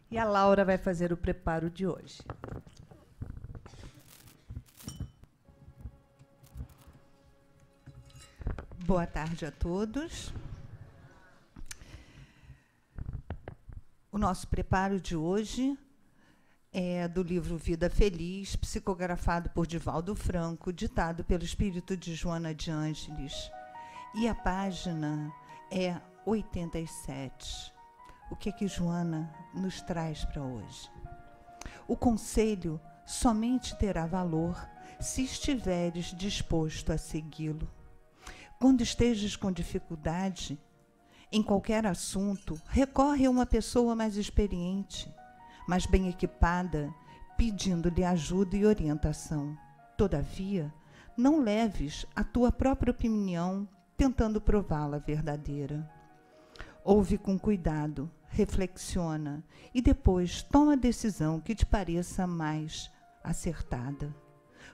E a Laura vai fazer o preparo de hoje. Boa tarde a todos. O nosso preparo de hoje é do livro Vida Feliz, psicografado por Divaldo Franco, ditado pelo espírito de Joana de Ângeles. E a página é 87. O que é que Joana nos traz para hoje? O conselho somente terá valor se estiveres disposto a segui-lo. Quando estejas com dificuldade em qualquer assunto, recorre a uma pessoa mais experiente, mais bem equipada, pedindo-lhe ajuda e orientação. Todavia, não leves a tua própria opinião tentando prová-la verdadeira. Ouve com cuidado, reflexiona e depois toma a decisão que te pareça mais acertada.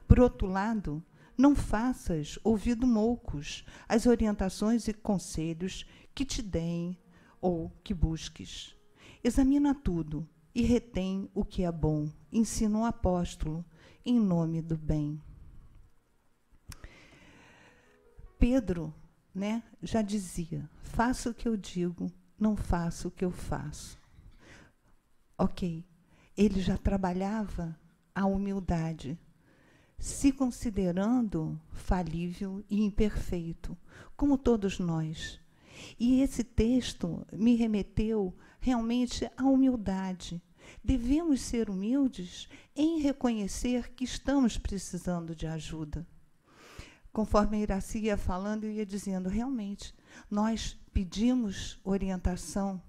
Por outro lado, não faças ouvido moucos às orientações e conselhos que te deem ou que busques. Examina tudo e retém o que é bom, ensina o apóstolo, em nome do bem. Pedro, já dizia, faça o que eu digo, não faça o que eu faço. Ok, ele já trabalhava a humildade, se considerando falível e imperfeito, como todos nós. E esse texto me remeteu realmente à humildade. Devemos ser humildes em reconhecer que estamos precisando de ajuda. Conforme a Iraci ia falando, eu ia dizendo, realmente, nós pedimos orientação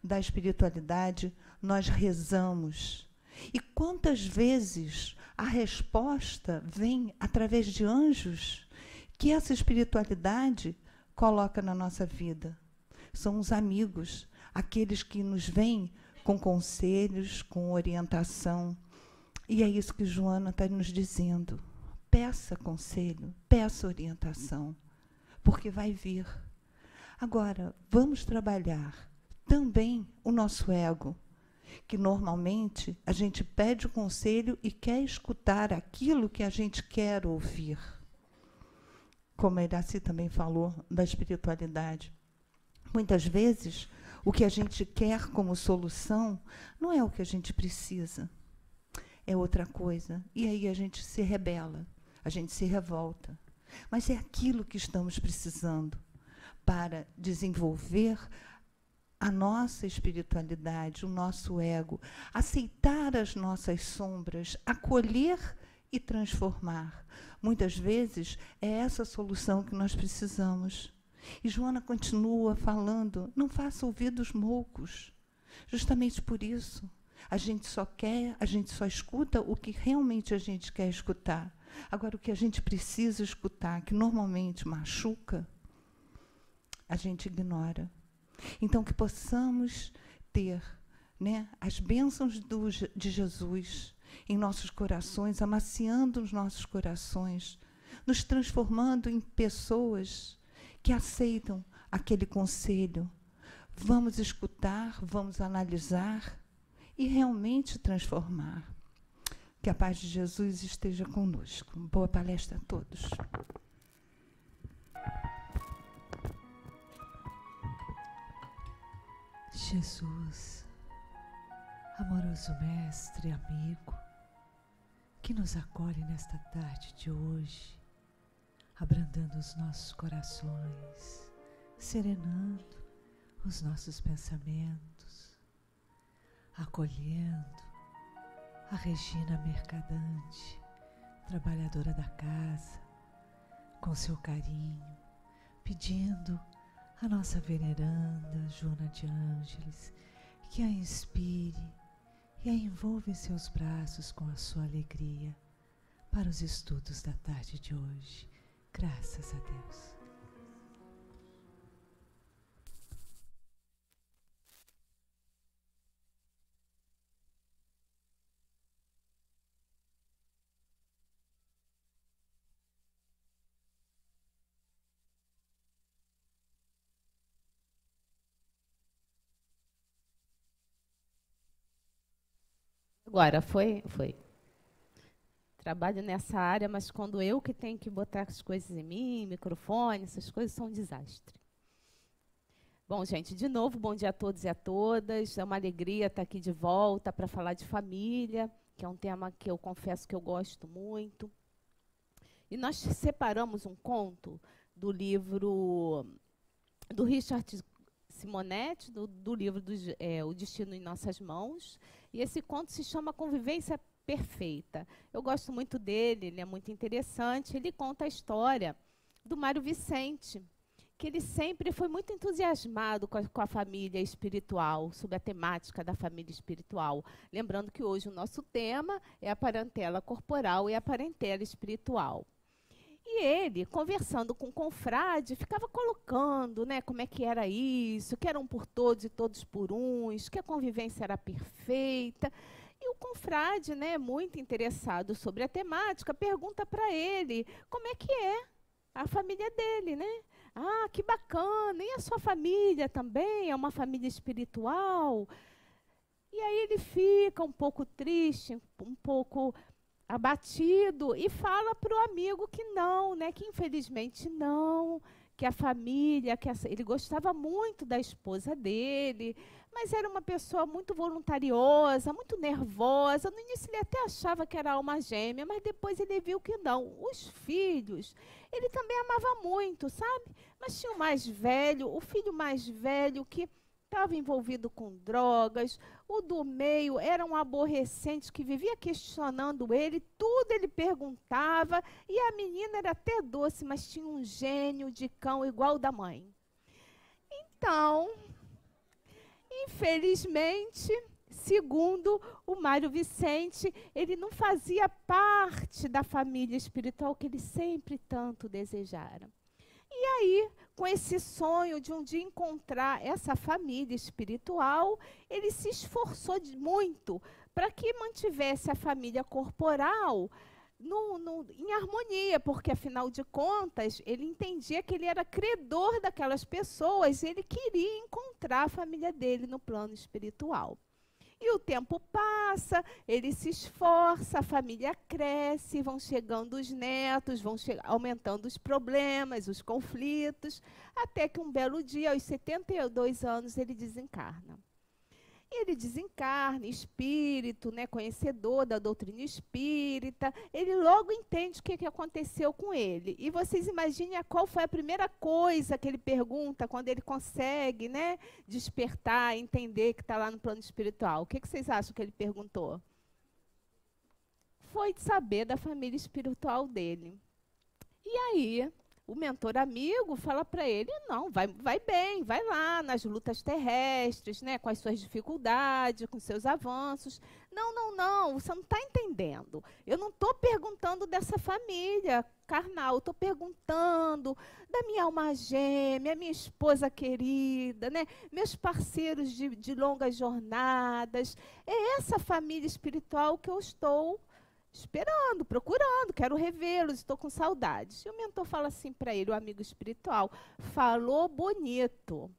da espiritualidade, nós rezamos. E quantas vezes a resposta vem através de anjos que essa espiritualidade coloca na nossa vida? São os amigos, aqueles que nos vêm com conselhos, com orientação. E é isso que Joana está nos dizendo. Peça conselho, peça orientação, porque vai vir. Agora, vamos trabalhar também o nosso ego, que normalmente a gente pede o conselho e quer escutar aquilo que a gente quer ouvir. Como a Iraci também falou da espiritualidade. Muitas vezes, o que a gente quer como solução não é o que a gente precisa, é outra coisa. E aí a gente se rebela, a gente se revolta. Mas é aquilo que estamos precisando para desenvolver a nossa espiritualidade, o nosso ego, aceitar as nossas sombras, acolher e transformar. Muitas vezes é essa solução que nós precisamos. E Joana continua falando, não faça ouvidos moucos. Justamente por isso, a gente só escuta o que realmente a gente quer escutar. Agora, o que a gente precisa escutar, que normalmente machuca, a gente ignora. Então, que possamos ter as bênçãos de Jesus em nossos corações, amaciando os nossos corações, nos transformando em pessoas que aceitam aquele conselho. Vamos escutar, vamos analisar e realmente transformar. Que a paz de Jesus esteja conosco. Boa palestra a todos. Jesus, amoroso mestre, amigo, que nos acolhe nesta tarde de hoje, abrandando os nossos corações, serenando os nossos pensamentos, acolhendo a Regina Mercadante, trabalhadora da casa, com seu carinho, pedindo a nossa veneranda Joana de Ângeles que a inspire e a envolva em seus braços com a sua alegria para os estudos da tarde de hoje. Graças a Deus. Agora, foi. Trabalho nessa área, mas quando eu que tenho que botar as coisas em mim, microfone, essas coisas são um desastre. Bom, gente, de novo, bom dia a todos e a todas. É uma alegria estar aqui de volta para falar de família, que é um tema que eu confesso que eu gosto muito. E nós separamos um conto do livro do Richard Simonetti, do livro O Destino em Nossas Mãos. E esse conto se chama Convivência Perfeita. Eu gosto muito dele, ele é muito interessante. Ele conta a história do Mário Vicente, que ele sempre foi muito entusiasmado com a família espiritual, sobre a temática da família espiritual. Lembrando que hoje o nosso tema é a parentela corporal e a parentela espiritual. E ele, conversando com o confrade, ficava colocando, né, como é que era isso, que eram por todos e todos por uns, que a convivência era perfeita. E o confrade, né, muito interessado sobre a temática, pergunta para ele como é que é a família dele, né? Ah, que bacana! E a sua família também? É uma família espiritual? E aí ele fica um pouco triste, um pouco abatido e fala para o amigo que não, né? Que infelizmente não, que a família, ele gostava muito da esposa dele, mas era uma pessoa muito voluntariosa, muito nervosa. No início ele até achava que era alma gêmea, mas depois ele viu que não. Os filhos, ele também amava muito, sabe? Mas tinha o filho mais velho que estava envolvido com drogas, o do meio era um aborrecente que vivia questionando ele, tudo ele perguntava, e a menina era até doce, mas tinha um gênio de cão igual o da mãe. Então, infelizmente, segundo o Mário Vicente, ele não fazia parte da família espiritual que ele sempre tanto desejara. E aí, com esse sonho de um dia encontrar essa família espiritual, ele se esforçou muito para que mantivesse a família corporal em harmonia, porque, afinal de contas, ele entendia que ele era credor daquelas pessoas e ele queria encontrar a família dele no plano espiritual. E o tempo passa, ele se esforça, a família cresce, vão chegando os netos, aumentando os problemas, os conflitos, até que um belo dia, aos 72 anos, ele desencarna. E ele desencarna, espírito, né, conhecedor da doutrina espírita, ele logo entende o que aconteceu com ele. E vocês imaginem qual foi a primeira coisa que ele pergunta quando ele consegue, né, despertar, entender que está lá no plano espiritual. O que vocês acham que ele perguntou? Foi de saber da família espiritual dele. E aí, o mentor amigo fala para ele, não, vai bem, vai lá nas lutas terrestres, né, com as suas dificuldades, com seus avanços. Não, você não está entendendo. Eu não estou perguntando dessa família carnal, estou perguntando da minha alma gêmea, minha esposa querida, né, meus parceiros de longas jornadas. É essa família espiritual que eu estou esperando, procurando, quero revê-los, estou com saudades. E o mentor fala assim para ele, o amigo espiritual, falou bonito,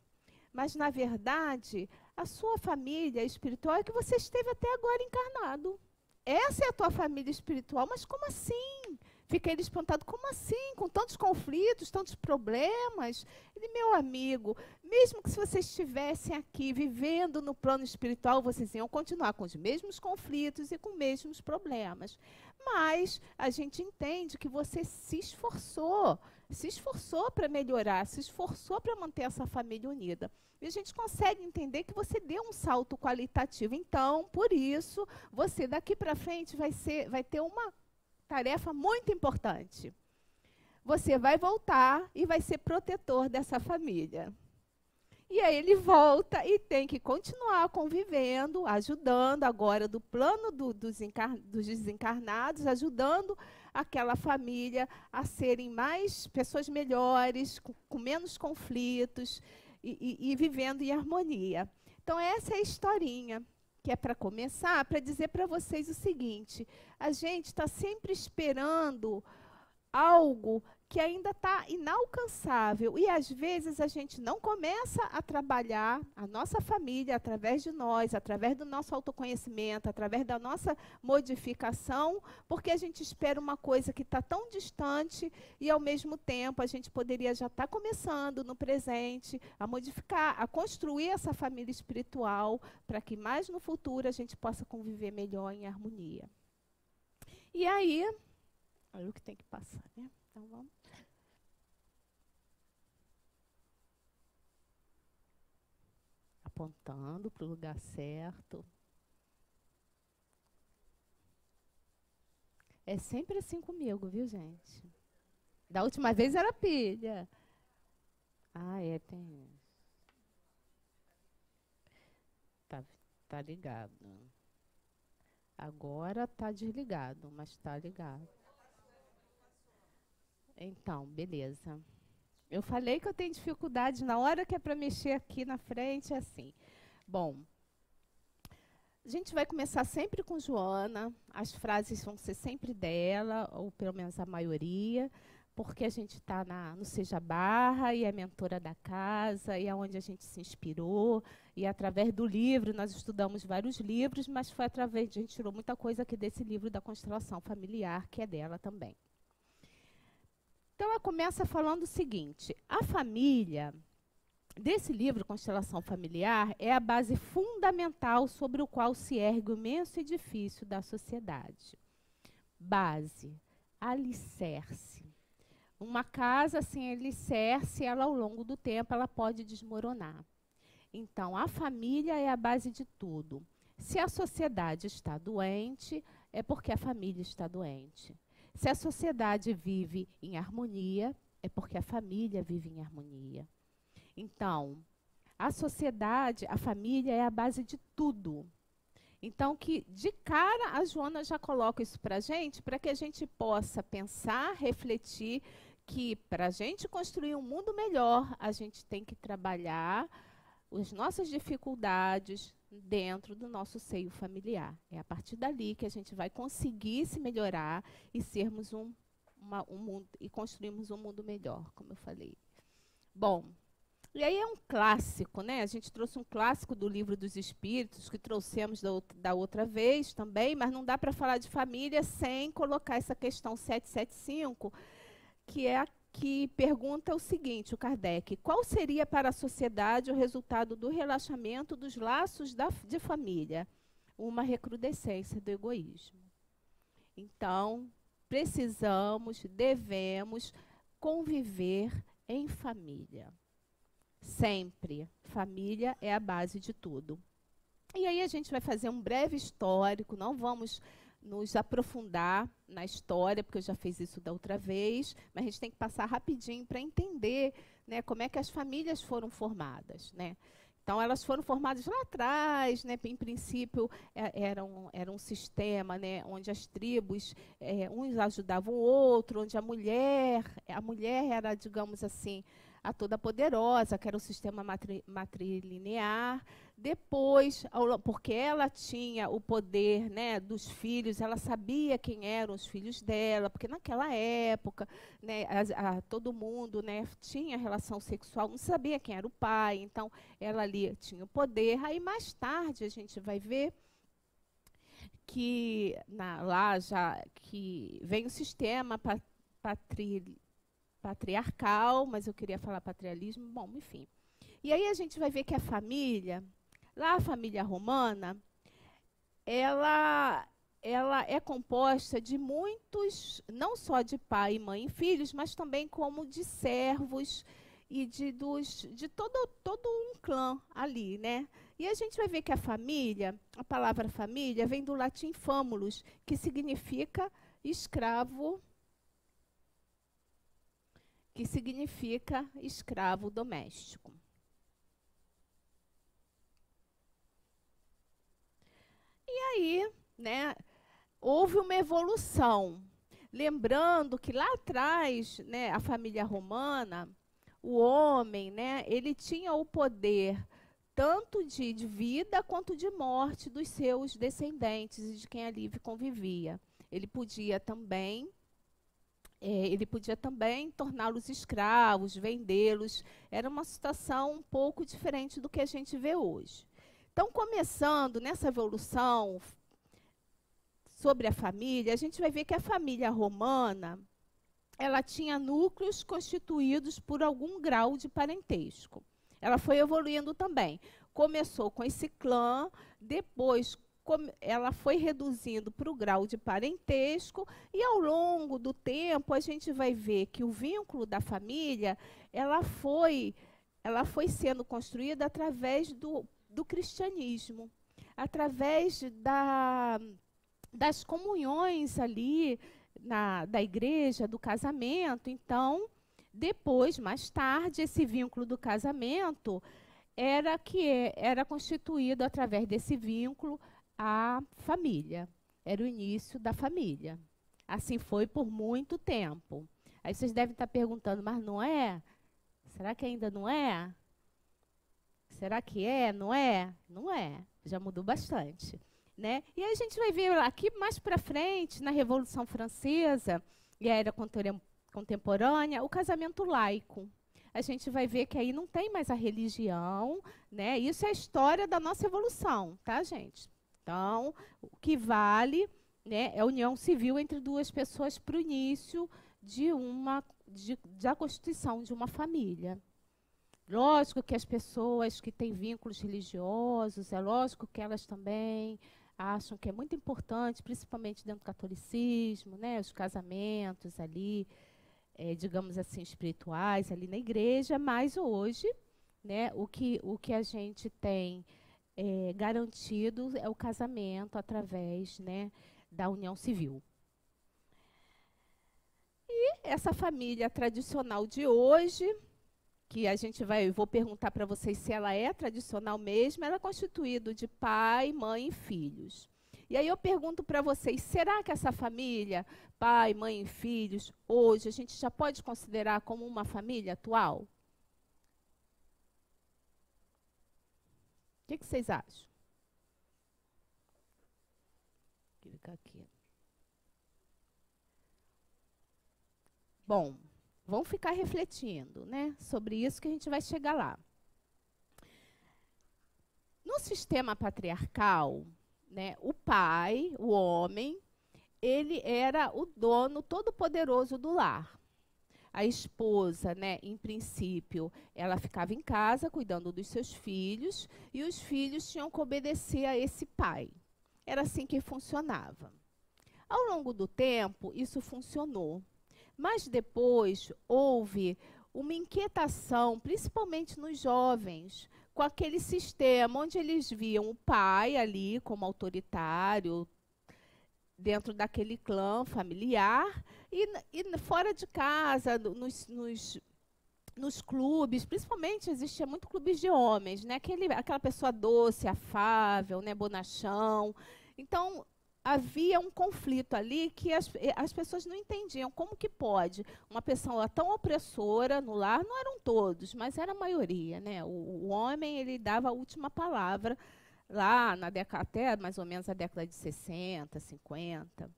mas, na verdade, a sua família espiritual é que você esteve até agora encarnado. Essa é a tua família espiritual, mas como assim? Fica ele espantado, como assim? Com tantos conflitos, tantos problemas? Ele, meu amigo, mesmo que se vocês estivessem aqui vivendo no plano espiritual, vocês iam continuar com os mesmos conflitos e com os mesmos problemas. Mas a gente entende que você se esforçou para melhorar, se esforçou para manter essa família unida. E a gente consegue entender que você deu um salto qualitativo. Então, por isso, você daqui para frente vai ter uma tarefa muito importante. Você vai voltar e vai ser protetor dessa família. E aí ele volta e tem que continuar convivendo, ajudando agora do plano dos desencarnados, ajudando aquela família a serem mais pessoas melhores, com menos conflitos e vivendo em harmonia. Então, essa é a historinha que é para começar, para dizer para vocês o seguinte: a gente está sempre esperando algo que ainda está inalcançável. E, às vezes, a gente não começa a trabalhar a nossa família através de nós, através do nosso autoconhecimento, através da nossa modificação, porque a gente espera uma coisa que está tão distante e, ao mesmo tempo, a gente poderia já estar começando no presente a modificar, a construir essa família espiritual para que mais no futuro a gente possa conviver melhor em harmonia. E aí, olha o que tem que passar, né? Então, vamos. Apontando para o lugar certo. É sempre assim comigo, viu, gente? Da última vez era pilha. Ah, é, tem. Tá ligado. Agora tá desligado, mas tá ligado. Então, beleza. Eu falei que eu tenho dificuldade na hora que é para mexer aqui na frente, é assim. Bom, a gente vai começar sempre com Joana, as frases vão ser sempre dela, ou pelo menos a maioria, porque a gente está no Seja Barra e é mentora da casa, e é onde a gente se inspirou, e através do livro, nós estudamos vários livros, mas foi através, a gente tirou muita coisa aqui desse livro da constelação familiar, que é dela também. Então, ela começa falando o seguinte: a família, desse livro, Constelação Familiar, é a base fundamental sobre o qual se ergue o imenso edifício da sociedade. Base, alicerce. Uma casa sem alicerce, ela, ao longo do tempo, ela pode desmoronar. Então, a família é a base de tudo. Se a sociedade está doente, é porque a família está doente. Se a sociedade vive em harmonia, é porque a família vive em harmonia. Então, a sociedade, a família é a base de tudo. Então, que de cara a Joana já coloca isso para a gente, para que a gente possa pensar, refletir, que para a gente construir um mundo melhor, a gente tem que trabalhar as nossas dificuldades dentro do nosso seio familiar. É a partir dali que a gente vai conseguir se melhorar e sermos um mundo, e construirmos um mundo melhor, como eu falei. Bom, e aí é um clássico, né? A gente trouxe um clássico do Livro dos Espíritos, que trouxemos da outra vez também, mas não dá para falar de família sem colocar essa questão 775, que é que pergunta o seguinte, o Kardec: qual seria para a sociedade o resultado do relaxamento dos laços de família? Uma recrudescência do egoísmo. Então, precisamos, devemos conviver em família. Sempre. Família é a base de tudo. E aí a gente vai fazer um breve histórico, não vamos nos aprofundar na história, porque eu já fiz isso da outra vez, mas a gente tem que passar rapidinho para entender, né, como é que as famílias foram formadas, né? Então, elas foram formadas lá atrás, né, em princípio, era um sistema, né, onde as tribos, uns ajudavam o outro, onde a mulher era, digamos assim, a toda poderosa, que era o sistema matrilinear. Depois, porque ela tinha o poder, né, dos filhos, ela sabia quem eram os filhos dela, porque naquela época, né, todo mundo, né, tinha relação sexual, não sabia quem era o pai, então ela ali tinha o poder. Aí mais tarde a gente vai ver que lá já que vem o sistema patriarcal, mas eu queria falar patrialismo, bom, enfim. E aí a gente vai ver que a família, lá a família romana, ela é composta de muitos, não só de pai, mãe e filhos, mas também como de servos e de todo um clã ali, né? E a gente vai ver que a família, a palavra família, vem do latim famulus, que significa escravo, doméstico. E aí, né, houve uma evolução. Lembrando que lá atrás, né, a família romana, o homem, né, ele tinha o poder tanto de vida quanto de morte dos seus descendentes e de quem ali convivia. Ele podia também ele podia também torná-los escravos, vendê-los. Era uma situação um pouco diferente do que a gente vê hoje. Então, começando nessa evolução sobre a família, a gente vai ver que a família romana, ela tinha núcleos constituídos por algum grau de parentesco. Ela foi evoluindo também. Começou com esse clã, depois ela foi reduzindo para o grau de parentesco, e ao longo do tempo a gente vai ver que o vínculo da família ela foi sendo construída através do cristianismo, através das comunhões ali da igreja, do casamento. Então, depois, mais tarde, esse vínculo do casamento era constituído através desse vínculo a família. Era o início da família. Assim foi por muito tempo. Aí vocês devem estar perguntando, mas não é? Será que ainda não é? Será que é? Não é? Não é. Já mudou bastante. Né? E aí a gente vai ver aqui mais para frente, na Revolução Francesa e a Era Contemporânea, o casamento laico. A gente vai ver que aí não tem mais a religião, né? Isso é a história da nossa evolução, tá, gente? Então, o que vale, né, é a união civil entre duas pessoas para o início da constituição de uma família. Lógico que as pessoas que têm vínculos religiosos, é lógico que elas também acham que é muito importante, principalmente dentro do catolicismo, né, os casamentos ali, digamos assim, espirituais ali na igreja, mas hoje, né, o que a gente tem garantido é o casamento através, né, da união civil. E essa família tradicional de hoje, que vou perguntar para vocês se ela é tradicional mesmo, ela é constituída de pai, mãe e filhos. E aí eu pergunto para vocês, será que essa família, pai, mãe e filhos, hoje a gente já pode considerar como uma família atual? O que vocês acham? Vou clicar aqui. Bom, vamos ficar refletindo, né, sobre isso que a gente vai chegar lá. No sistema patriarcal, né, o pai, o homem, ele era o dono todo-poderoso do lar. A esposa, né, em princípio, ela ficava em casa cuidando dos seus filhos, e os filhos tinham que obedecer a esse pai. Era assim que funcionava. Ao longo do tempo, isso funcionou. Mas depois houve uma inquietação, principalmente nos jovens, com aquele sistema onde eles viam o pai ali como autoritário, dentro daquele clã familiar, e fora de casa, nos clubes, principalmente existia muito clubes de homens, né? Aquela pessoa doce, afável, né? Bonachão. Então, havia um conflito ali que as pessoas não entendiam como que pode uma pessoa tão opressora no lar. Não eram todos, mas era a maioria, né? O homem, ele dava a última palavra lá até mais ou menos a década de 60, 50.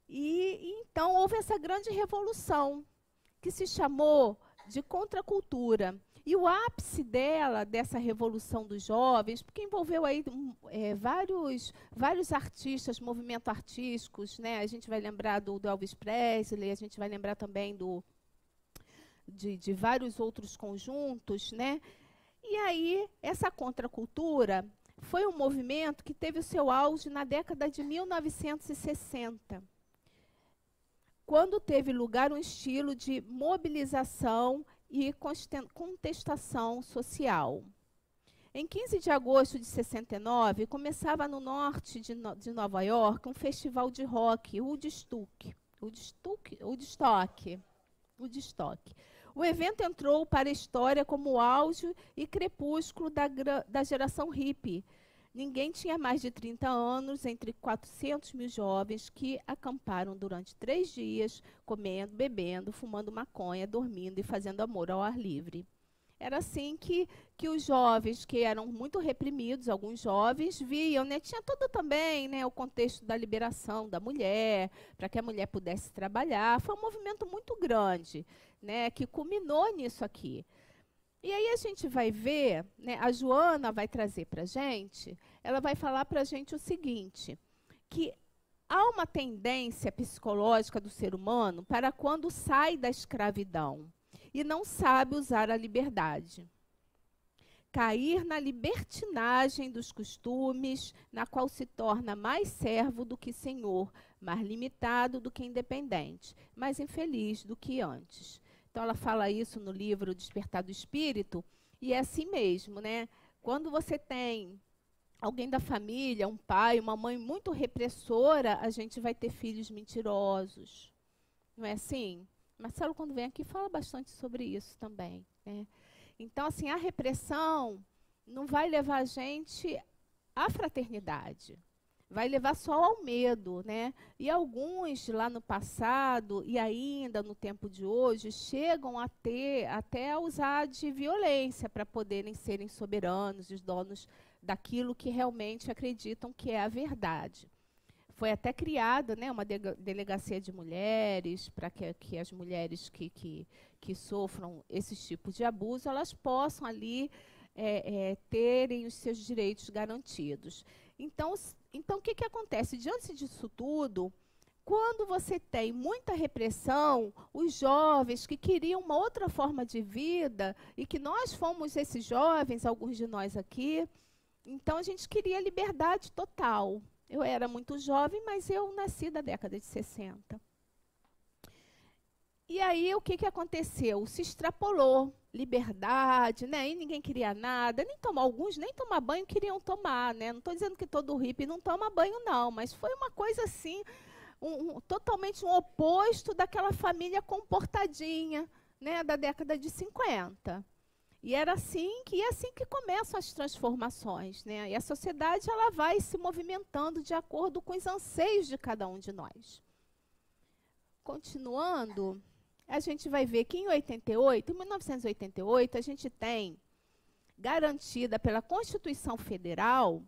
E então houve essa grande revolução que se chamou de contracultura. E o ápice dessa revolução dos jovens, porque envolveu aí vários artistas, movimentos artísticos, né? A gente vai lembrar do Elvis Presley, a gente vai lembrar também de vários outros conjuntos, né? E aí, essa contracultura foi um movimento que teve o seu auge na década de 1960, quando teve lugar um estilo de mobilização e contestação social. Em 15 de agosto de 69, começava no norte de Nova York um festival de rock, Woodstock. O evento entrou para a história como o auge e crepúsculo da geração hippie. Ninguém tinha mais de 30 anos, entre 400 mil jovens que acamparam durante 3 dias, comendo, bebendo, fumando maconha, dormindo e fazendo amor ao ar livre. Era assim que os jovens, que eram muito reprimidos, alguns jovens, viam, né? Tinha todo também, né, o contexto da liberação da mulher, para que a mulher pudesse trabalhar. Foi um movimento muito grande, né, que culminou nisso aqui. E aí a gente vai ver, né, a Joana vai trazer para a gente, ela vai falar para a gente o seguinte, que há uma tendência psicológica do ser humano para quando sai da escravidão e não sabe usar a liberdade. Cair na libertinagem dos costumes, na qual se torna mais servo do que senhor, mais limitado do que independente, mais infeliz do que antes. Então, ela fala isso no livro Despertar do Espírito, e é assim mesmo, né? Quando você tem alguém da família, um pai, uma mãe muito repressora, a gente vai ter filhos mentirosos. Não é assim? Marcelo, quando vem aqui, fala bastante sobre isso também, né? Então, assim, a repressão não vai levar a gente à fraternidade. Vai levar só ao medo, né? E alguns lá no passado e ainda no tempo de hoje chegam a ter, até a usar de violência para poderem serem soberanos, os donos daquilo que realmente acreditam que é a verdade. Foi até criada, né, uma delegacia de mulheres para que as mulheres que sofram esses tipos de abuso, elas possam ali terem os seus direitos garantidos. Então, o que acontece? Diante disso tudo, quando você tem muita repressão, os jovens que queriam uma outra forma de vida, e que nós fomos esses jovens, alguns de nós aqui, então a gente queria liberdade total. Eu era muito jovem, mas eu nasci da década de 60. E aí, o que aconteceu? Se extrapolou liberdade, né? E ninguém queria nada, alguns nem tomar banho queriam tomar, né? Não estou dizendo que todo hippie não toma banho, não, mas foi uma coisa assim, totalmente um oposto daquela família comportadinha, né? Da década de 50. E é assim que começam as transformações, né? E a sociedade ela vai se movimentando de acordo com os anseios de cada um de nós. Continuando, a gente vai ver que em 1988, a gente tem garantida pela Constituição Federal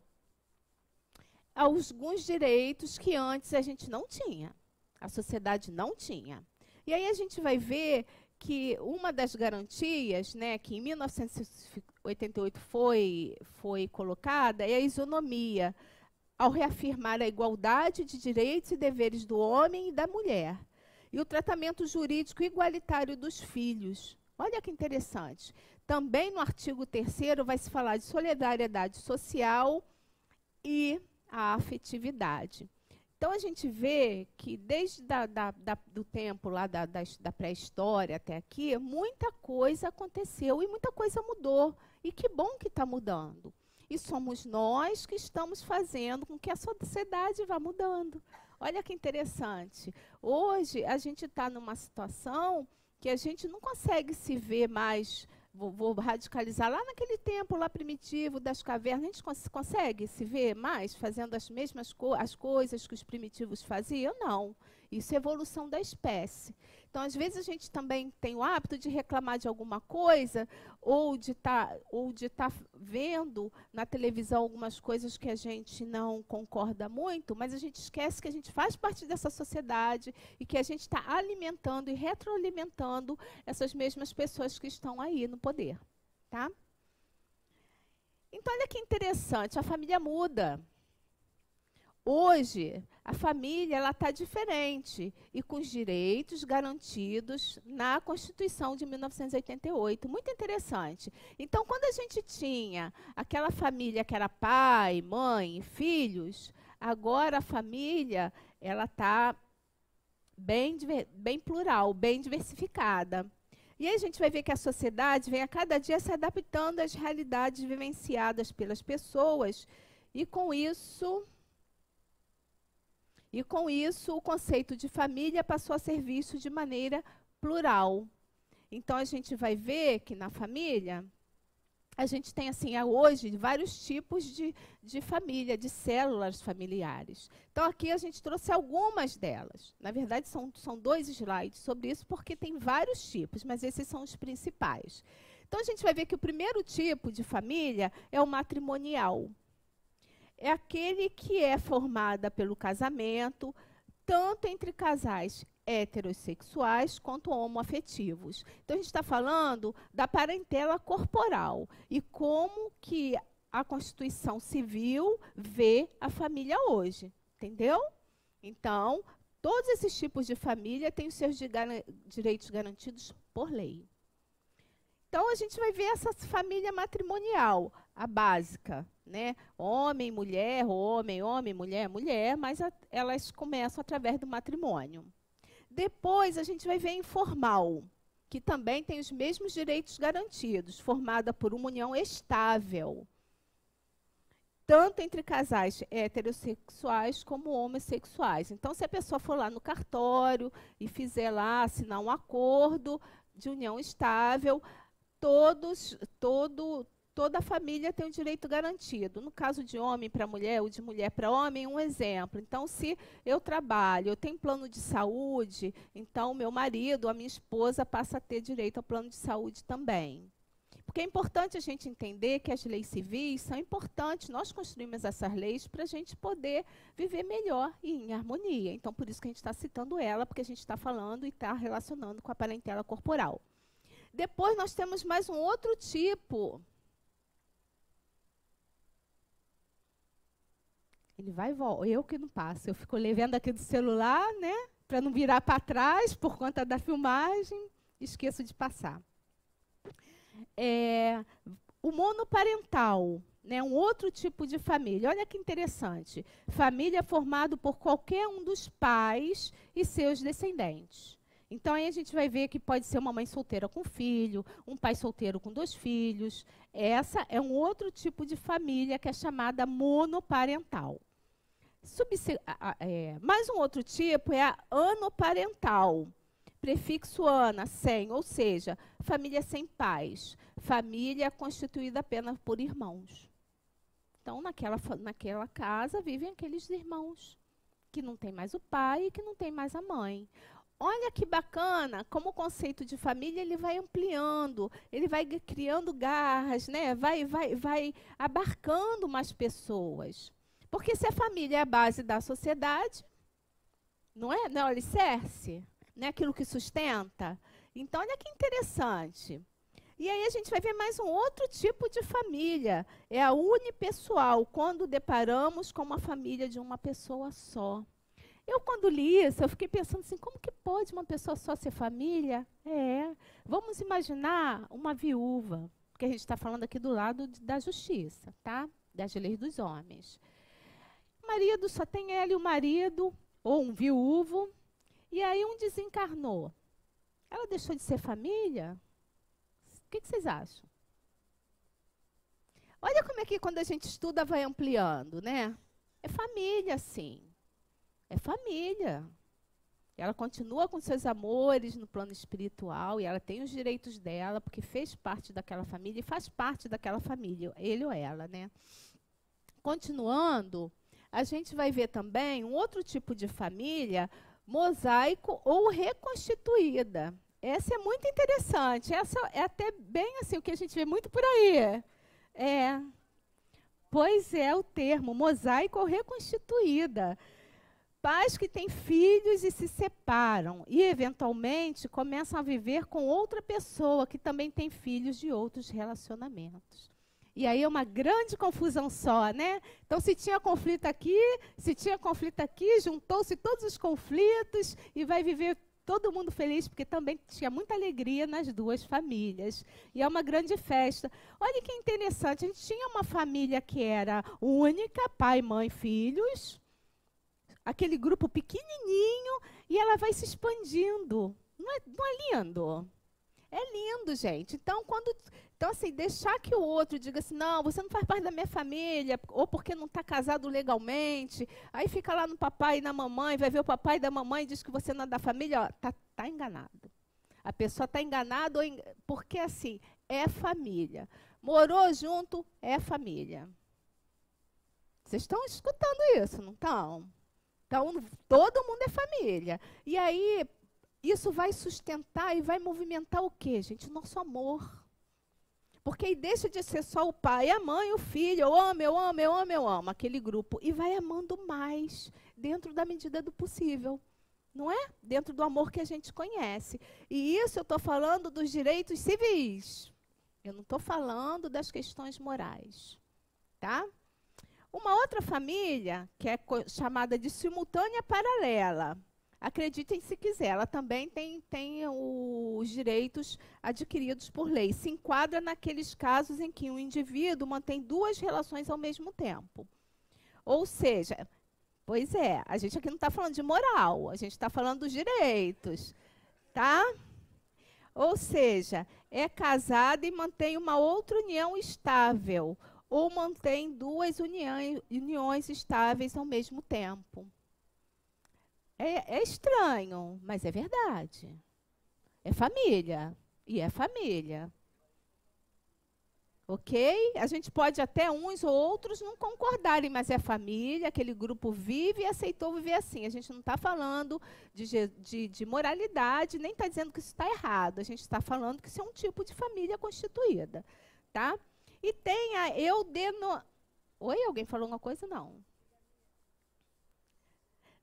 alguns direitos que antes a gente não tinha, a sociedade não tinha. E aí a gente vai ver que uma das garantias, né, que em 1988 foi colocada, é a isonomia, ao reafirmar a igualdade de direitos e deveres do homem e da mulher, e o tratamento jurídico igualitário dos filhos. Olha que interessante. Também no artigo 3º vai se falar de solidariedade social e a afetividade. Então, a gente vê que desde do tempo lá da pré-história até aqui, muita coisa aconteceu e muita coisa mudou. E que bom que está mudando. E somos nós que estamos fazendo com que a sociedade vá mudando. Olha que interessante. Hoje, a gente está numa situação que a gente não consegue se ver mais, vou radicalizar, lá naquele tempo lá primitivo das cavernas, a gente consegue se ver mais fazendo as mesmas as coisas que os primitivos faziam? Não. Isso é evolução da espécie. Então, às vezes, a gente também tem o hábito de reclamar de alguma coisa ou de tá vendo na televisão algumas coisas que a gente não concorda muito, mas a gente esquece que a gente faz parte dessa sociedade e que a gente está alimentando e retroalimentando essas mesmas pessoas que estão aí no poder. Tá? Então, olha que interessante, a família muda. Hoje, a família está diferente e com os direitos garantidos na Constituição de 1988. Muito interessante. Então, quando a gente tinha aquela família que era pai, mãe e filhos, agora a família está bem plural, bem diversificada. E aí a gente vai ver que a sociedade vem a cada dia se adaptando às realidades vivenciadas pelas pessoas e com isso o conceito de família passou a ser visto de maneira plural. Então, a gente vai ver que na família, a gente tem, assim, hoje, vários tipos de família, de células familiares. Então, aqui a gente trouxe algumas delas. Na verdade, são 2 slides sobre isso, porque tem vários tipos, mas esses são os principais. Então, a gente vai ver que o primeiro tipo de família é o matrimonial. É aquele que é formado pelo casamento, tanto entre casais heterossexuais quanto homoafetivos. Então, a gente está falando da parentela corporal e como que a Constituição Civil vê a família hoje, entendeu? Então, todos esses tipos de família têm os seus direitos garantidos por lei. Então, a gente vai ver essa família matrimonial, a básica, né? Homem, mulher, mulher, mulher, mas elas começam através do matrimônio. Depois, a gente vai ver a informal, que também tem os mesmos direitos garantidos, formada por uma união estável, tanto entre casais heterossexuais como homossexuais. Então, se a pessoa for lá no cartório e fizer lá, assinar um acordo de união estável, toda a família tem um direito garantido. No caso de homem para mulher ou de mulher para homem, um exemplo. Então, se eu trabalho, eu tenho plano de saúde, então meu marido, a minha esposa passa a ter direito ao plano de saúde também. Porque é importante a gente entender que as leis civis são importantes, nós construímos essas leis para a gente poder viver melhor e em harmonia. Então, por isso que a gente está citando ela, porque a gente está falando e está relacionando com a parentela corporal. Depois, nós temos mais um outro tipo. Ele vai e volta. Eu que não passo. Eu fico vendo aqui do celular, né? Para não virar para trás por conta da filmagem. Esqueço de passar. O monoparental, né? Um outro tipo de família. Olha que interessante. Família formada por qualquer um dos pais e seus descendentes. Então, aí a gente vai ver que pode ser uma mãe solteira com filho, um pai solteiro com 2 filhos. Essa é um outro tipo de família que é chamada monoparental. Mais um outro tipo é a anoparental. Prefixo ana, sem, ou seja, família sem pais. Família constituída apenas por irmãos. Então, naquela casa vivem aqueles irmãos que não tem mais o pai e que não tem mais a mãe. Olha que bacana, como o conceito de família ele vai ampliando, ele vai criando garras, né? vai abarcando mais pessoas. Porque se a família é a base da sociedade, não é o alicerce, não é aquilo que sustenta. Então, olha que interessante. E aí a gente vai ver mais um outro tipo de família, é a unipessoal, quando deparamos com uma família de uma pessoa só. Eu, quando li isso, eu fiquei pensando assim, como que pode uma pessoa só ser família? Vamos imaginar uma viúva, porque a gente está falando aqui do lado da justiça, tá? Das leis dos homens. O marido, só tem ela e o marido, ou um viúvo, e aí um desencarnou. Ela deixou de ser família? O que vocês acham? Olha como é que quando a gente estuda vai ampliando, né? É família, sim. É família. Ela continua com seus amores no plano espiritual e ela tem os direitos dela, porque fez parte daquela família e faz parte daquela família, ele ou ela, né? Continuando, a gente vai ver também um outro tipo de família, mosaico ou reconstituída. Essa é muito interessante. Essa é até bem assim, o que a gente vê muito por aí. Pois é o termo, mosaico ou reconstituída. Pais que têm filhos e se separam e, eventualmente, começam a viver com outra pessoa que também tem filhos de outros relacionamentos. E aí é uma grande confusão só, né? Então, se tinha conflito aqui, juntou-se todos os conflitos e vai viver todo mundo feliz, porque também tinha muita alegria nas duas famílias. E é uma grande festa. Olha que interessante, a gente tinha uma família que era única, pai, mãe, filhos, aquele grupo pequenininho, e ela vai se expandindo. Não é lindo? É lindo, gente. Então, assim, deixar que o outro diga assim, não, você não faz parte da minha família, ou porque não está casado legalmente, aí fica lá no papai e na mamãe, vai ver o papai e da mamãe e diz que você não é da família, está enganado. A pessoa está enganada, porque, assim, é família. Morou junto, é família. Vocês estão escutando isso, não estão? Então, todo mundo é família. E aí, isso vai sustentar e vai movimentar o quê, gente? Nosso amor. Porque aí deixa de ser só o pai, a mãe, o filho, eu amo, eu amo, eu amo, eu amo, aquele grupo. E vai amando mais, dentro da medida do possível. Não é? Dentro do amor que a gente conhece. E isso eu estou falando dos direitos civis. Eu não estou falando das questões morais. Tá? Uma outra família, que é chamada de simultânea paralela, acreditem se quiser, ela também tem os direitos adquiridos por lei. Se enquadra naqueles casos em que um indivíduo mantém duas relações ao mesmo tempo. Ou seja, pois é, a gente aqui não está falando de moral, a gente está falando dos direitos. Tá? Ou seja, é casada e mantém uma outra união estável, ou mantém duas uniões estáveis ao mesmo tempo. É estranho, mas é verdade. É família. E é família. Ok? A gente pode até uns ou outros não concordarem, mas é família, aquele grupo vive e aceitou viver assim. A gente não está falando de moralidade, nem está dizendo que isso está errado. A gente está falando que isso é um tipo de família constituída. Tá? E tem a Oi, alguém falou alguma coisa? Não.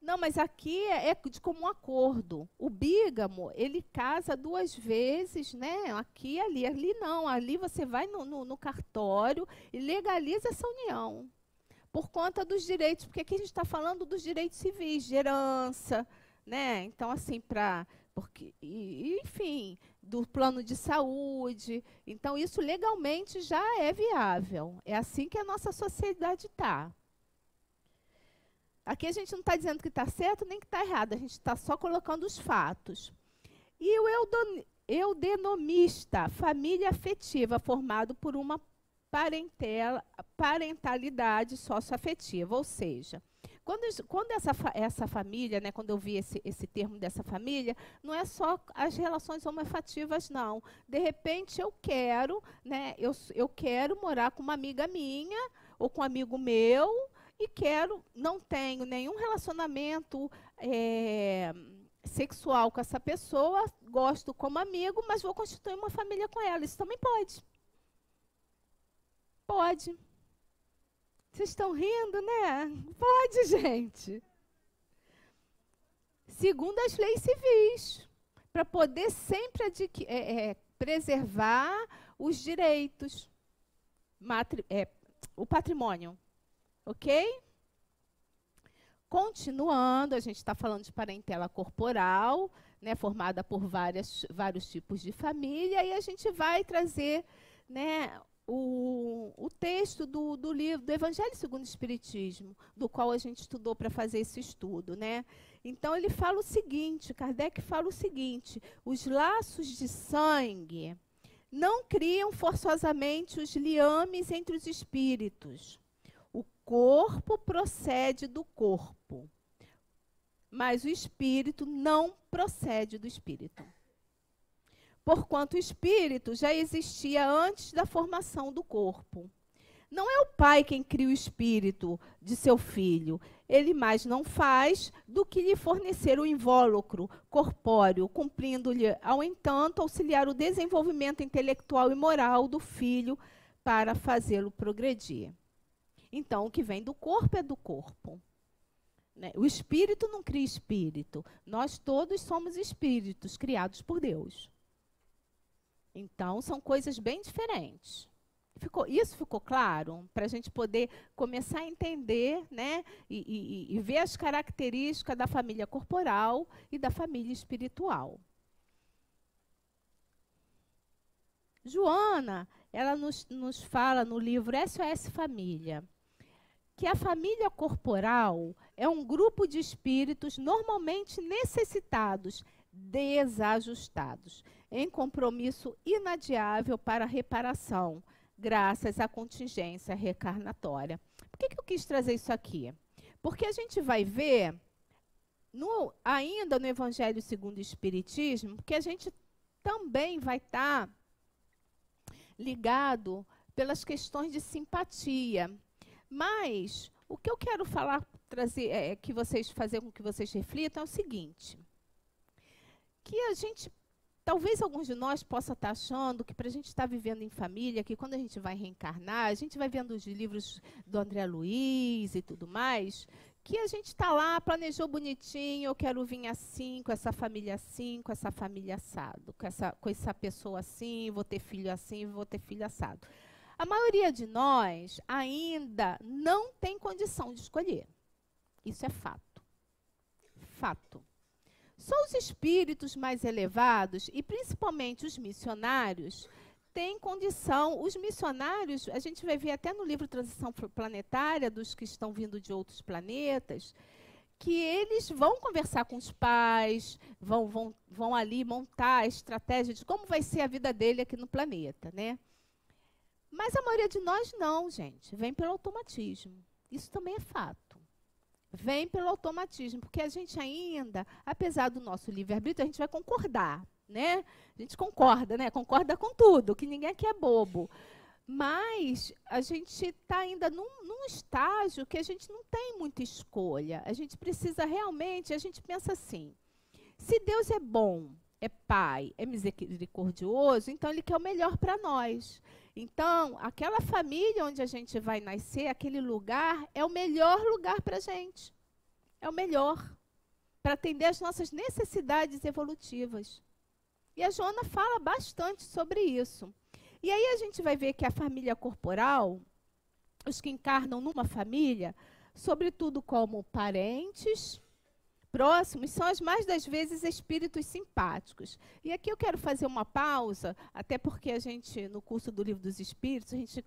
Não, mas aqui é de comum acordo. O bígamo, ele casa duas vezes, né? Aqui e ali. Ali não. Ali você vai no cartório e legaliza essa união. Por conta dos direitos, porque aqui a gente está falando dos direitos civis, de herança, né? Então, assim, enfim, do plano de saúde. Então, isso legalmente já é viável. É assim que a nossa sociedade está. Aqui a gente não está dizendo que está certo nem que está errado, a gente está só colocando os fatos. E o eudenomista, família afetiva, formado por uma parentalidade socioafetiva, ou seja, quando essa família, né, quando eu vi esse termo dessa família, não é só as relações homoafetivas, não. De repente, eu quero, né, eu quero morar com uma amiga minha ou com um amigo meu, e não tenho nenhum relacionamento sexual com essa pessoa, gosto como amigo, mas vou constituir uma família com ela. Isso também pode. Pode. Vocês estão rindo, né? Pode, gente. Segundo as leis civis, para poder sempre preservar os direitos, o patrimônio. Ok? Continuando, a gente está falando de parentela corporal, né, formada por vários tipos de família, e a gente vai trazer, né, o texto do livro do Evangelho segundo o Espiritismo, do qual a gente estudou para fazer esse estudo. Né? Então, ele fala o seguinte, Kardec fala o seguinte: os laços de sangue não criam forçosamente os liames entre os espíritos. O corpo procede do corpo, mas o espírito não procede do espírito. Porquanto o espírito já existia antes da formação do corpo. Não é o pai quem cria o espírito de seu filho. Ele mais não faz do que lhe fornecer o invólucro corpóreo, cumprindo-lhe, ao entanto, auxiliar o desenvolvimento intelectual e moral do filho para fazê-lo progredir. Então, o que vem do corpo é do corpo. Né? O espírito não cria espírito. Nós todos somos espíritos criados por Deus. Então, são coisas bem diferentes. Isso ficou claro? Para a gente poder começar a entender, né? E ver as características da família corporal e da família espiritual. Joana, ela nos fala no livro SOS Família, que a família corporal é um grupo de espíritos normalmente necessitados, desajustados, em compromisso inadiável para a reparação, graças à contingência reencarnatória. Por que eu quis trazer isso aqui? Porque a gente vai ver, ainda no Evangelho segundo o Espiritismo, que a gente também vai estar ligado pelas questões de simpatia. Mas o que eu quero fazer com que vocês reflitam é o seguinte: que a gente talvez alguns de nós possam estar achando que para a gente estar vivendo em família, que quando a gente vai reencarnar, a gente vai vendo os livros do André Luiz e tudo mais, que a gente está lá, planejou bonitinho, eu quero vir assim, com essa família assado, com essa pessoa assim, vou ter filho assim, vou ter filho assado. A maioria de nós ainda não tem condição de escolher. Isso é fato. Fato. Só os espíritos mais elevados, e principalmente os missionários, têm condição. Os missionários, a gente vai ver até no livro Transição Planetária, dos que estão vindo de outros planetas, que eles vão conversar com os pais, vão ali montar a estratégia de como vai ser a vida dele aqui no planeta, né? Mas a maioria de nós não, gente. Vem pelo automatismo. Isso também é fato. Vem pelo automatismo, porque a gente ainda, apesar do nosso livre-arbítrio, a gente vai concordar, né? A gente concorda, né? Concorda com tudo, que ninguém aqui é bobo. Mas a gente está ainda num estágio que a gente não tem muita escolha. A gente precisa realmente, a gente pensa assim, se Deus é bom, é Pai, é misericordioso, então Ele quer o melhor para nós. Então, aquela família onde a gente vai nascer, aquele lugar, é o melhor lugar para a gente. É o melhor para atender às nossas necessidades evolutivas. E a Joana fala bastante sobre isso. E aí a gente vai ver que a família corporal, os que encarnam numa família, sobretudo como parentes próximos, são as mais das vezes espíritos simpáticos. E aqui eu quero fazer uma pausa, até porque a gente, no curso do Livro dos Espíritos, a gente,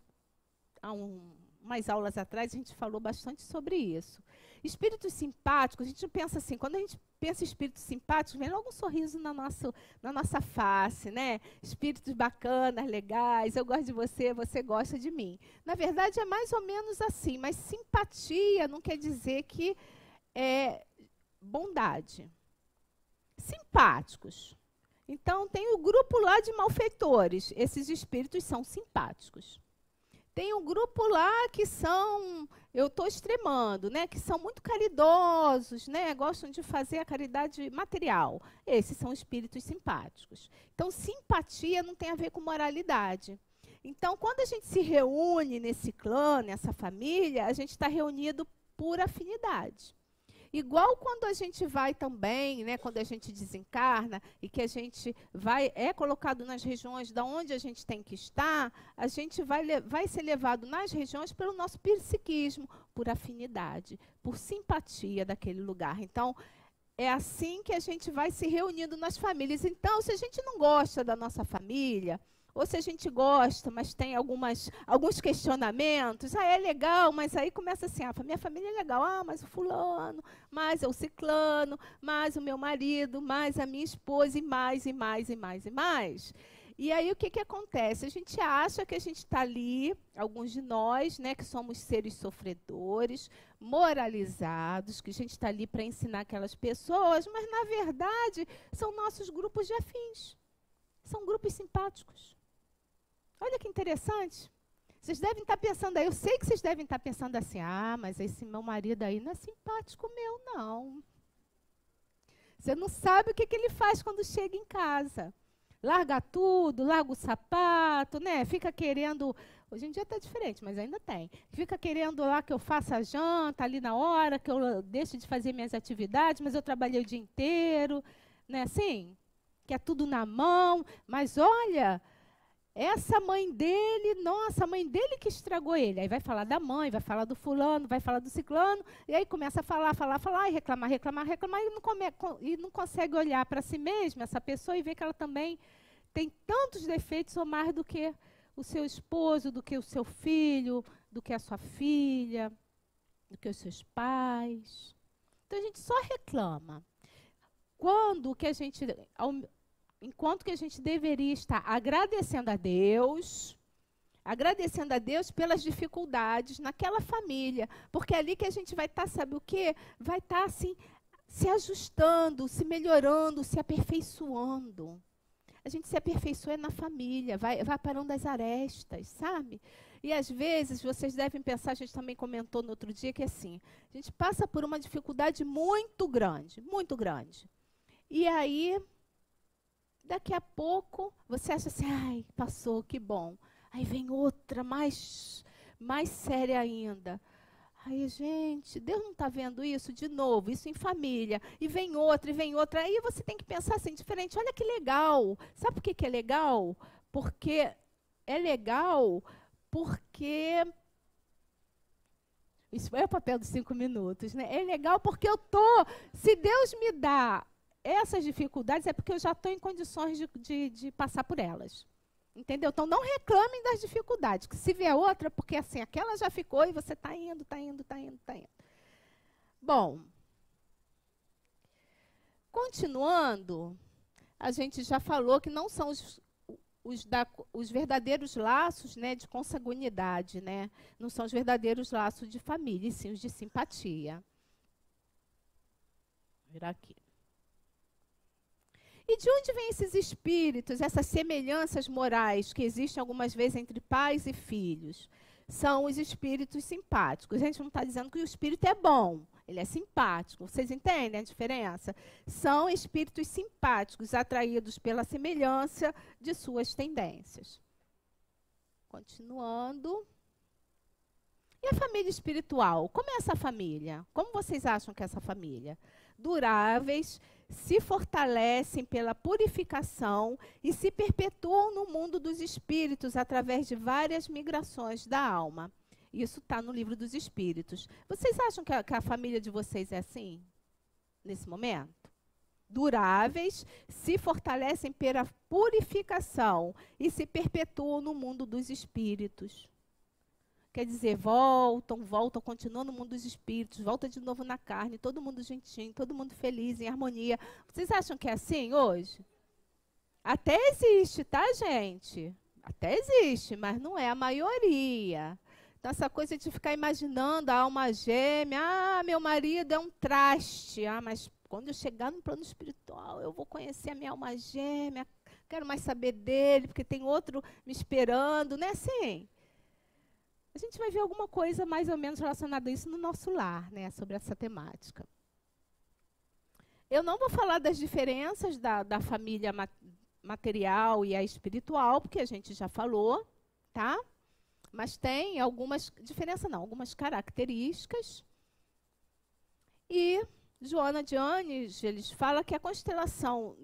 há umas aulas atrás, a gente falou bastante sobre isso. Espíritos simpáticos, a gente pensa assim, quando a gente pensa em espíritos simpáticos, vem logo um sorriso na nossa face, né? Espíritos bacanas, legais, eu gosto de você, você gosta de mim. Na verdade, é mais ou menos assim, mas simpatia não quer dizer que é bondade. Simpáticos. Então, tem o grupo lá de malfeitores. Esses espíritos são simpáticos. Tem um grupo lá que são, eu estou extremando, né, que são muito caridosos, né, gostam de fazer a caridade material. Esses são espíritos simpáticos. Então, simpatia não tem a ver com moralidade. Então, quando a gente se reúne nesse clã, nessa família, a gente está reunido por afinidade. Igual quando a gente vai também, né, quando a gente desencarna e que a gente é colocado nas regiões da onde a gente tem que estar, a gente vai ser levado nas regiões pelo nosso psiquismo, por afinidade, por simpatia daquele lugar. Então, é assim que a gente vai se reunindo nas famílias. Então, se a gente não gosta da nossa família, ou se a gente gosta, mas tem alguns questionamentos, é legal, mas aí começa assim, minha família é legal, mas o fulano, mas o ciclano, mais o meu marido, mais a minha esposa, e mais, e mais, e mais, e mais. E aí o que acontece? A gente acha que a gente está ali, alguns de nós, né, que somos seres sofredores, moralizados, que a gente está ali para ensinar aquelas pessoas, mas, na verdade, são nossos grupos de afins. São grupos simpáticos. Olha que interessante. Vocês devem estar pensando aí, eu sei que vocês devem estar pensando assim, mas esse meu marido aí não é simpático meu, não. Você não sabe o que ele faz quando chega em casa. Larga tudo, larga o sapato, né? Fica querendo, hoje em dia está diferente, mas ainda tem. Fica querendo lá que eu faça a janta ali na hora, que eu deixe de fazer minhas atividades, mas eu trabalhei o dia inteiro, né? Assim, que é tudo na mão, mas olha, essa mãe dele, nossa, a mãe dele que estragou ele. Aí vai falar da mãe, vai falar do fulano, vai falar do ciclano, e aí começa a falar, e reclamar, e não consegue olhar para si mesma, essa pessoa, e ver que ela também tem tantos defeitos ou mais do que o seu esposo, do que o seu filho, do que a sua filha, do que os seus pais. Então a gente só reclama. Enquanto que a gente deveria estar agradecendo a Deus pelas dificuldades naquela família, porque é ali que a gente vai estar, sabe o quê? Vai estar assim, se ajustando, se melhorando, se aperfeiçoando. A gente se aperfeiçoa na família, vai parando as arestas, sabe? E às vezes, vocês devem pensar, a gente também comentou no outro dia, que assim, a gente passa por uma dificuldade muito grande, muito grande. E aí Daqui a pouco, você acha assim, ai, passou, que bom. Aí vem outra, mais séria ainda. Aí, gente, Deus não está vendo isso de novo, isso em família. E vem outra, e vem outra. Aí você tem que pensar assim, diferente. Olha que legal. Sabe por que é legal? Porque é legal, porque... Isso é o papel dos 5 minutos, né? É legal porque se Deus me dá essas dificuldades, é porque eu já estou em condições de passar por elas. Entendeu? Então, não reclamem das dificuldades, que se vier outra, porque assim, aquela já ficou e você está indo. Bom, continuando, a gente já falou que não são os verdadeiros laços, né, de consanguinidade, né? Não são os verdadeiros laços de família, e sim os de simpatia. Vou virar aqui. E de onde vêm esses espíritos, essas semelhanças morais que existem algumas vezes entre pais e filhos? São os espíritos simpáticos. A gente não está dizendo que o espírito é bom, ele é simpático. Vocês entendem a diferença? São espíritos simpáticos, atraídos pela semelhança de suas tendências. Continuando. E a família espiritual? Como é essa família? Como vocês acham que é essa família? Duráveis, se fortalecem pela purificação e se perpetuam no mundo dos espíritos através de várias migrações da alma. Isso está no livro dos espíritos. Vocês acham que a família de vocês é assim, nesse momento? Duráveis, se fortalecem pela purificação e se perpetuam no mundo dos espíritos. Quer dizer, voltam, continuam no mundo dos espíritos, volta de novo na carne, todo mundo gentinho, todo mundo feliz, em harmonia. Vocês acham que é assim hoje? Até existe, tá, gente? Até existe, mas não é a maioria. Então, essa coisa de ficar imaginando a alma gêmea, meu marido é um traste, mas quando eu chegar no plano espiritual, eu vou conhecer a minha alma gêmea, quero mais saber dele, porque tem outro me esperando, não é assim? A gente vai ver alguma coisa mais ou menos relacionada a isso no nosso lar, né, sobre essa temática. Eu não vou falar das diferenças da família material e a espiritual, porque a gente já falou, tá? Mas tem algumas algumas características. E Joana de Ângeles fala que a constelação,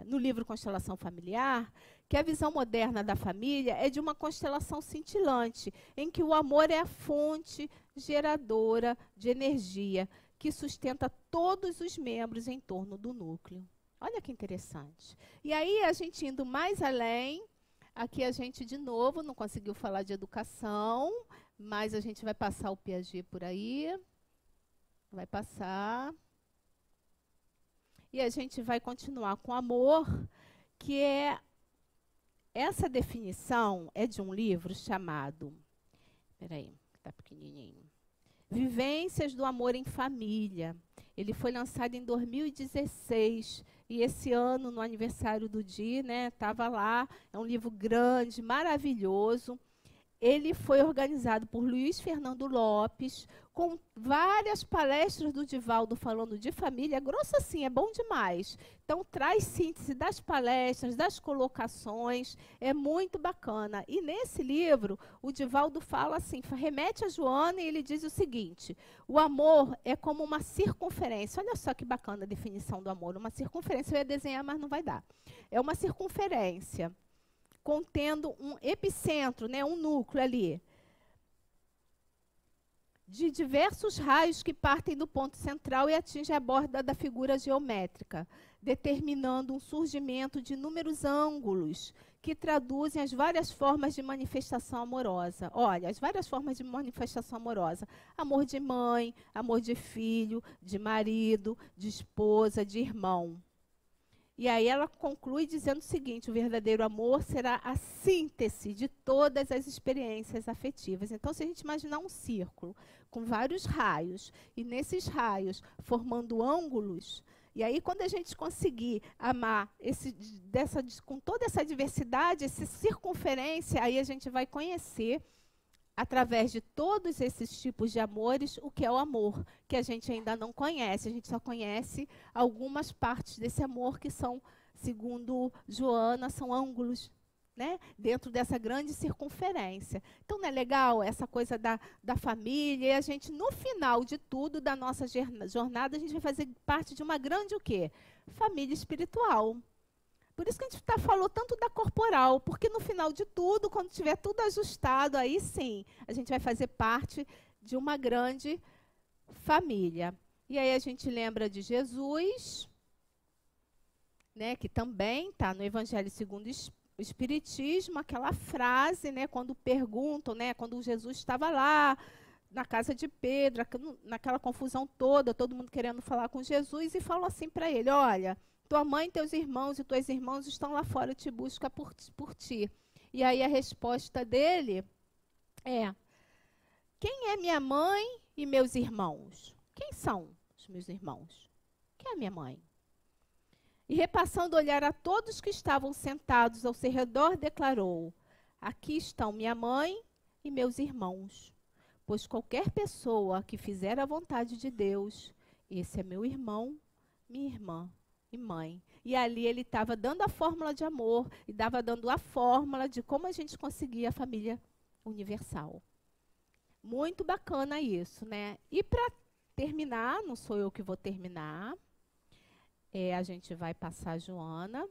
no livro Constelação Familiar, que a visão moderna da família é de uma constelação cintilante, em que o amor é a fonte geradora de energia, que sustenta todos os membros em torno do núcleo. Olha que interessante. E aí, a gente indo mais além, aqui a gente, de novo, não conseguiu falar de educação, mas a gente vai passar o Piaget por aí. Vai passar. E a gente vai continuar com amor, que é... Essa definição é de um livro chamado... Espera aí, está pequenininho. Vivências do Amor em Família. Ele foi lançado em 2016. E esse ano, no aniversário do Di, né, estava lá. É um livro grande, maravilhoso. Ele foi organizado por Luiz Fernando Lopes, com várias palestras do Divaldo falando de família. Grosso assim, é bom demais. Então, traz síntese das palestras, das colocações, é muito bacana. E nesse livro, o Divaldo fala assim, remete a Joana e ele diz o seguinte: o amor é como uma circunferência. Olha só que bacana a definição do amor. Uma circunferência, eu ia desenhar, mas não vai dar. É uma circunferência contendo um epicentro, né, um núcleo ali, de diversos raios que partem do ponto central e atingem a borda da figura geométrica, determinando um surgimento de inúmeros ângulos que traduzem as várias formas de manifestação amorosa. Olha, as várias formas de manifestação amorosa. Amor de mãe, amor de filho, de marido, de esposa, de irmão. E aí ela conclui dizendo o seguinte: o verdadeiro amor será a síntese de todas as experiências afetivas. Então, se a gente imaginar um círculo com vários raios, e nesses raios formando ângulos, e aí quando a gente conseguir amar com toda essa diversidade, essa circunferência, aí a gente vai conhecer, através de todos esses tipos de amores, o que é o amor, que a gente ainda não conhece. A gente só conhece algumas partes desse amor que são segundo Joana, são ângulos, né, dentro dessa grande circunferência. Então, não é legal essa coisa da família? E a gente, no final de tudo, da nossa jornada, a gente vai fazer parte de uma grande o quê? Família espiritual. Por isso que a gente falou tanto da corporal, porque no final de tudo, quando tiver tudo ajustado, aí sim, a gente vai fazer parte de uma grande família. E aí a gente lembra de Jesus, né, que também está no Evangelho segundo o Espiritismo, aquela frase, né, quando perguntam, né, quando Jesus estava lá na casa de Pedro, naquela confusão toda, todo mundo querendo falar com Jesus, e falou assim para ele: olha, tua mãe, teus irmãos e tuas irmãs estão lá fora, te buscam por ti. E aí a resposta dele é: quem é minha mãe e meus irmãos? Quem são os meus irmãos? Quem é minha mãe? E repassando o olhar a todos que estavam sentados ao seu redor, declarou: aqui estão minha mãe e meus irmãos, pois qualquer pessoa que fizer a vontade de Deus, esse é meu irmão, minha irmã e mãe. E ali ele estava dando a fórmula de amor e estava dando a fórmula de como a gente conseguia a família universal. Muito bacana isso, né? E para terminar, não sou eu que vou terminar, a gente vai passar a Joana.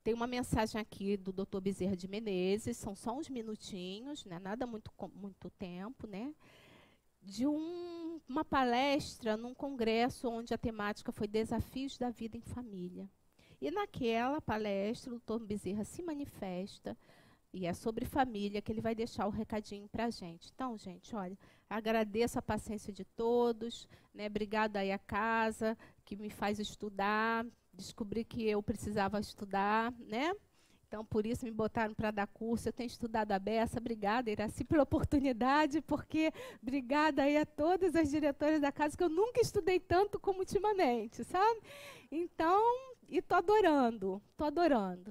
Tem uma mensagem aqui do Dr. Bezerra de Menezes, são só uns minutinhos, né? Nada muito tempo, né? De uma palestra num congresso onde a temática foi Desafios da Vida em Família. E naquela palestra, o Dr. Bezerra se manifesta, e é sobre família que ele vai deixar o recadinho para a gente. Então, gente, olha, agradeço a paciência de todos, né? Obrigada aí à casa, que me faz estudar, descobri que eu precisava estudar, né? Então, por isso me botaram para dar curso. Eu tenho estudado a beça. Obrigada, Iraci, pela oportunidade, porque obrigada aí a todas as diretoras da casa, que eu nunca estudei tanto como ultimamente, sabe? Então, e tô adorando,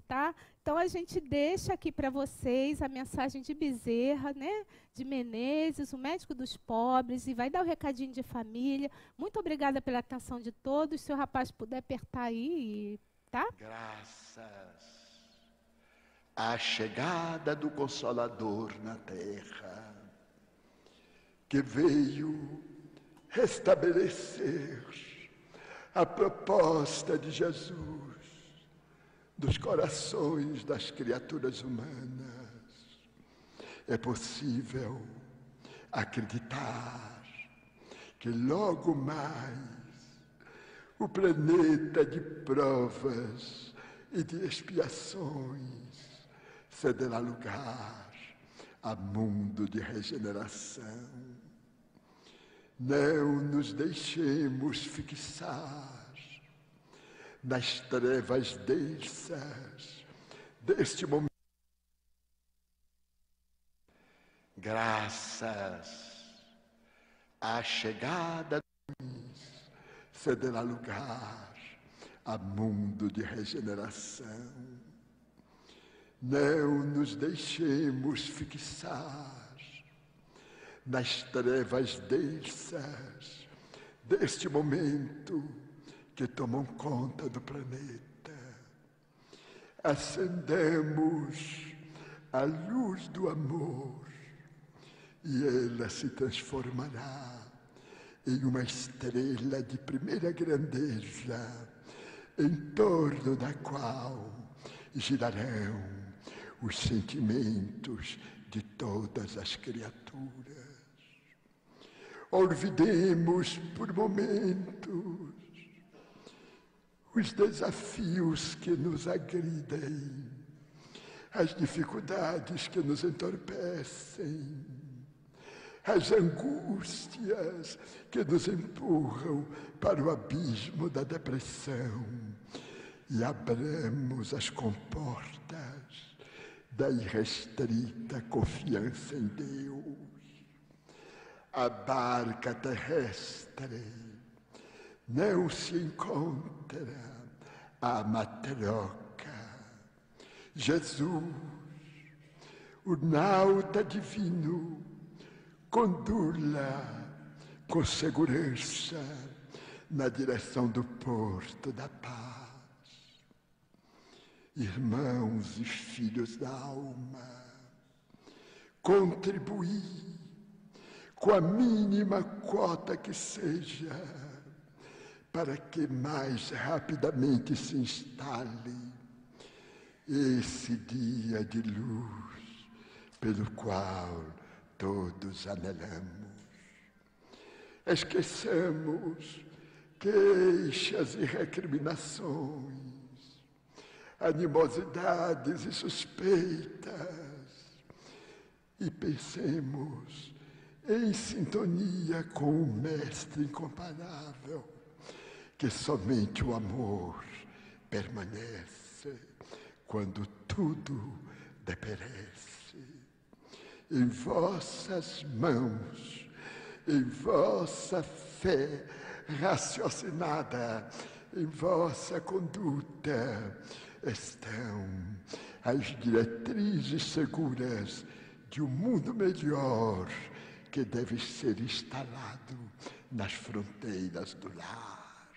tá? Então, a gente deixa aqui para vocês a mensagem de Bezerra, né? De Menezes, o médico dos pobres, e vai dar o recadinho de família. Muito obrigada pela atenção de todos. Se o rapaz puder apertar aí, tá? Graças à chegada do Consolador na terra, que veio restabelecer a proposta de Jesus dos corações das criaturas humanas, é possível acreditar que logo mais o planeta de provas e de expiações cederá lugar a mundo de regeneração. Não nos deixemos fixar nas trevas densas deste momento. Graças à chegada de luz, cederá lugar a mundo de regeneração. Não nos deixemos fixar nas trevas densas deste momento que tomam conta do planeta. Acendemos a luz do amor e ela se transformará em uma estrela de primeira grandeza, em torno da qual girarão os sentimentos de todas as criaturas. Olvidemos por momentos os desafios que nos agridem, as dificuldades que nos entorpecem, as angústias que nos empurram para o abismo da depressão, e abramos as comportas da irrestrita confiança em Deus. A barca terrestre não se encontra à matroca. Jesus, o nauta divino, conduz-la com segurança na direção do porto da paz. irmãos e filhos da alma, contribuir com a mínima quota que seja, para que mais rapidamente se instale esse dia de luz pelo qual todos anelamos. Esqueçamos queixas e recriminações, animosidades e suspeitas, e pensemos em sintonia com o Mestre incomparável, que somente o amor permanece quando tudo deperece. Em vossas mãos, em vossa fé raciocinada, em vossa conduta, estão as diretrizes seguras de um mundo melhor que deve ser instalado nas fronteiras do lar.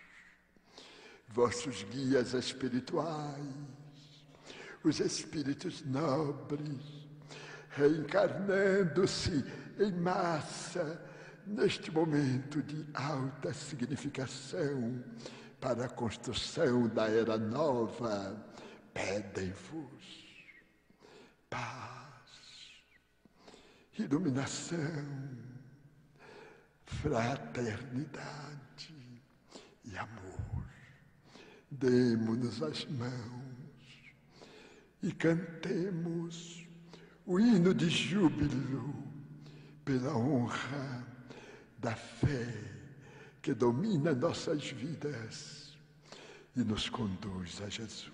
Vossos guias espirituais, os espíritos nobres, reencarnando-se em massa neste momento de alta significação para a construção da era nova, pedem-vos paz, iluminação, fraternidade e amor. Demo-nos as mãos e cantemos o hino de júbilo pela honra da fé que domina nossas vidas e nos conduz a Jesus.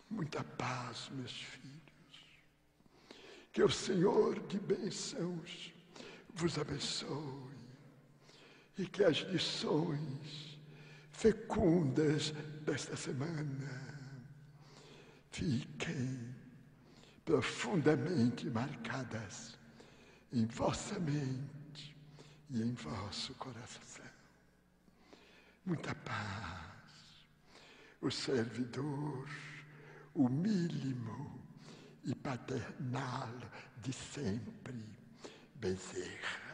Muita paz, meus filhos. Que o Senhor de bênçãos vos abençoe e que as lições fecundas desta semana fiquem profundamente marcadas em vossa mente e em vosso coração. Muita paz. O servidor humílimo e paternal de sempre, Bezerra.